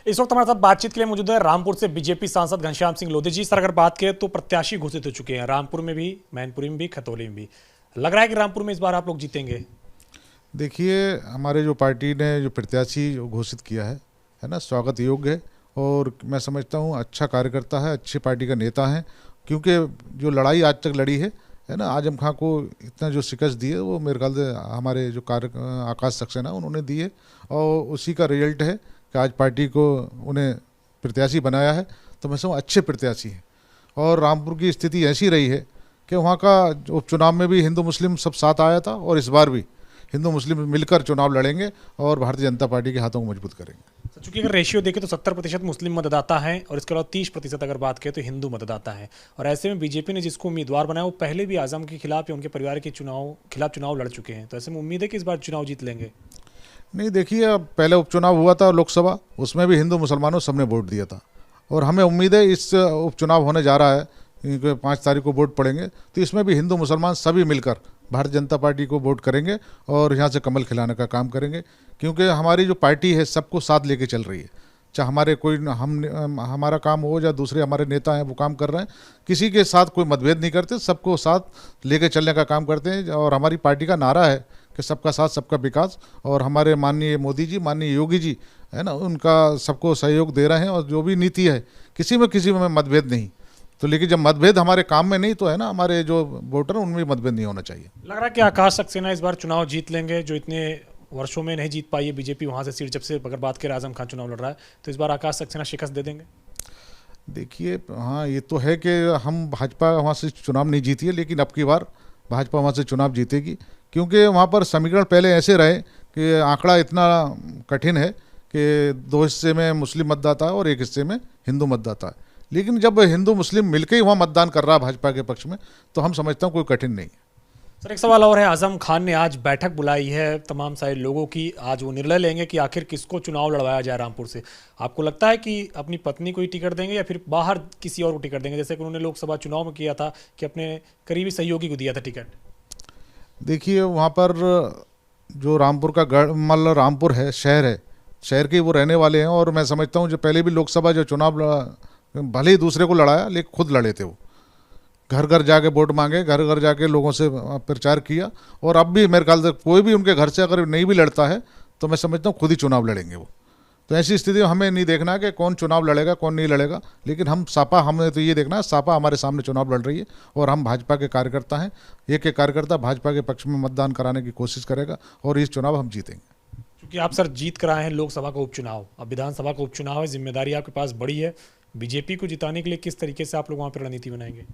इस वक्त हमारे साथ बातचीत के लिए मौजूद है रामपुर से बीजेपी सांसद घनश्याम सिंह लोधी जी। सर, अगर बात करें तो प्रत्याशी घोषित हो चुके हैं रामपुर में भी, मैनपुरी में भी, खतौली में भी। लग रहा है कि रामपुर में इस बार आप लोग जीतेंगे। देखिए, हमारे जो पार्टी ने जो प्रत्याशी जो घोषित किया है ना, स्वागत योग्य है और मैं समझता हूँ अच्छा कार्यकर्ता है, अच्छी पार्टी का नेता है। क्योंकि जो लड़ाई आज तक लड़ी है ना, आजम खां को इतना जो शिकस्त दी है वो मेरे ख्याल से हमारे जो आकाश सक्सेना उन्होंने दी है और उसी का रिजल्ट है कि आज पार्टी को उन्हें प्रत्याशी बनाया है। तो मैं समझ अच्छे प्रत्याशी हैं और रामपुर की स्थिति ऐसी रही है कि वहाँ का उपचुनाव में भी हिंदू मुस्लिम सब साथ आया था और इस बार भी हिंदू मुस्लिम मिलकर चुनाव लड़ेंगे और भारतीय जनता पार्टी के हाथों को मजबूत करेंगे। चूंकि अगर रेशियो देखें तो 70% मुस्लिम मतदाता हैं और इसके अलावा 30% अगर बात करें तो हिंदू मतदाता हैं। और ऐसे में बीजेपी ने जिसको उम्मीदवार बनाया वो पहले भी आजम के खिलाफ या उनके परिवार के खिलाफ चुनाव लड़ चुके हैं। तो ऐसे में उम्मीद है कि इस बार चुनाव जीत लेंगे। नहीं, देखिए, अब पहले उपचुनाव हुआ था लोकसभा, उसमें भी हिंदू मुसलमानों सबने वोट दिया था और हमें उम्मीद है इस उपचुनाव होने जा रहा है, 5 तारीख को वोट पड़ेंगे, तो इसमें भी हिंदू मुसलमान सभी मिलकर भारतीय जनता पार्टी को वोट करेंगे और यहाँ से कमल खिलाने का काम करेंगे। क्योंकि हमारी जो पार्टी है सबको साथ लेके चल रही है, चाहे हमारे कोई हमारा काम हो या दूसरे हमारे नेता हैं वो काम कर रहे हैं, किसी के साथ कोई मतभेद नहीं करते, सबको साथ लेके चलने का काम करते हैं। और हमारी पार्टी का नारा है कि सबका साथ सबका विकास, और हमारे माननीय मोदी जी, माननीय योगी जी है ना, उनका सबको सहयोग दे रहे हैं और जो भी नीति है किसी में मतभेद नहीं। तो लेकिन जब मतभेद हमारे काम में नहीं तो है ना, हमारे जो वोटर उनमें मतभेद नहीं होना चाहिए। लग रहा है कि आकाश सक्सेना इस बार चुनाव जीत लेंगे, जो इतने वर्षों में नहीं जीत पाई है बीजेपी वहाँ से सीट। जब से अगर बात करें आजम खान चुनाव लड़ रहा है तो इस बार आकाश सक्सेना शिकस्त दे देंगे। देखिए, हाँ, ये तो है कि हम भाजपा वहाँ से चुनाव नहीं जीती है, लेकिन अब की बार भाजपा वहाँ से चुनाव जीतेगी। क्योंकि वहाँ पर समीकरण पहले ऐसे रहे कि आंकड़ा इतना कठिन है कि 2 हिस्से में मुस्लिम मतदाता है और 1 हिस्से में हिंदू मतदाता है। लेकिन जब हिंदू मुस्लिम मिलकर ही वहाँ मतदान कर रहा है भाजपा के पक्ष में, तो हम समझता हूँ कोई कठिन नहीं है। सर, एक सवाल और है। आजम खान ने आज बैठक बुलाई है तमाम सारे लोगों की। आज वो निर्णय लेंगे कि आखिर किसको चुनाव लड़वाया जाए रामपुर से। आपको लगता है कि अपनी पत्नी को ही टिकट देंगे या फिर बाहर किसी और को टिकट देंगे, जैसे कि उन्होंने लोकसभा चुनाव में किया था कि अपने करीबी सहयोगी को दिया था टिकट? देखिए, वहाँ पर जो रामपुर का मतलब रामपुर है, शहर के वो रहने वाले हैं और मैं समझता हूँ जो पहले भी लोकसभा जो चुनाव भले ही दूसरे को लड़ाया, लेकिन खुद लड़े थे। वो घर घर जाके वोट मांगे, घर घर जाके लोगों से प्रचार किया और अब भी मेरे ख्याल से कोई भी उनके घर से अगर नहीं भी लड़ता है तो मैं समझता हूँ खुद ही चुनाव लड़ेंगे वो। तो ऐसी स्थिति में हमें नहीं देखना कि कौन चुनाव लड़ेगा कौन नहीं लड़ेगा, लेकिन हमें तो ये देखना है सापा हमारे सामने चुनाव लड़ रही है और हम भाजपा के कार्यकर्ता हैं। एक कार्यकर्ता भाजपा के पक्ष में मतदान कराने की कोशिश करेगा और इस चुनाव हम जीतेंगे। क्योंकि आप सर जीत कर आए हैं लोकसभा का उपचुनाव, अब विधानसभा का उपचुनाव है, जिम्मेदारी आपके पास बड़ी है। बीजेपी को जिताने के लिए किस तरीके से आप लोग वहाँ पर रणनीति बनाएंगे?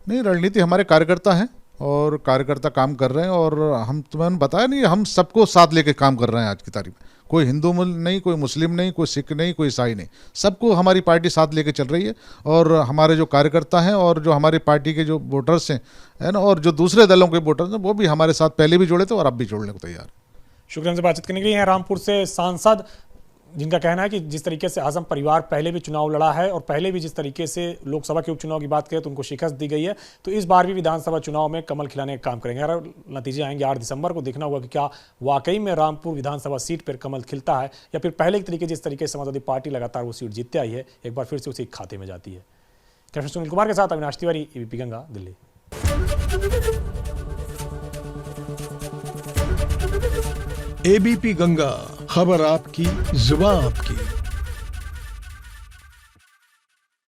नहीं, रणनीति हमारे कार्यकर्ता हैं और कार्यकर्ता काम कर रहे हैं और हम तुम्हें बताया नहीं, हम सबको साथ लेके काम कर रहे हैं। आज की तारीख में कोई हिंदू नहीं, कोई मुस्लिम नहीं, कोई सिख नहीं, कोई ईसाई नहीं, सबको हमारी पार्टी साथ लेके चल रही है। और हमारे जो कार्यकर्ता हैं और जो हमारी पार्टी के जो वोटर्स हैं है ना, और जो दूसरे दलों के वोटर्स हैं वो भी हमारे साथ पहले भी जुड़े थे और अब भी जोड़ने को तैयार। शुक्रिया से बातचीत करने के लिए। रामपुर से सांसद जिनका कहना है कि जिस तरीके से आजम परिवार पहले भी चुनाव लड़ा है और पहले भी जिस तरीके से लोकसभा के उपचुनाव की बात करें तो उनको शिकस्त दी गई है, तो इस बार भी विधानसभा चुनाव में कमल खिलाने का काम करेंगे। अगर नतीजे आएंगे 8 दिसंबर को, देखना होगा कि क्या वाकई में रामपुर विधानसभा सीट पर कमल खिलता है या फिर पहले के तरीके जिस तरीके से समाजवादी पार्टी लगातार वो सीट जीतते आई है एक बार फिर से उसी खाते में जाती है। कैप्टन सुनील कुमार के साथ अविनाश तिवारी, एबीपी गंगा, दिल्ली। एबीपी गंगा, खबर आपकी, जुबान आपकी।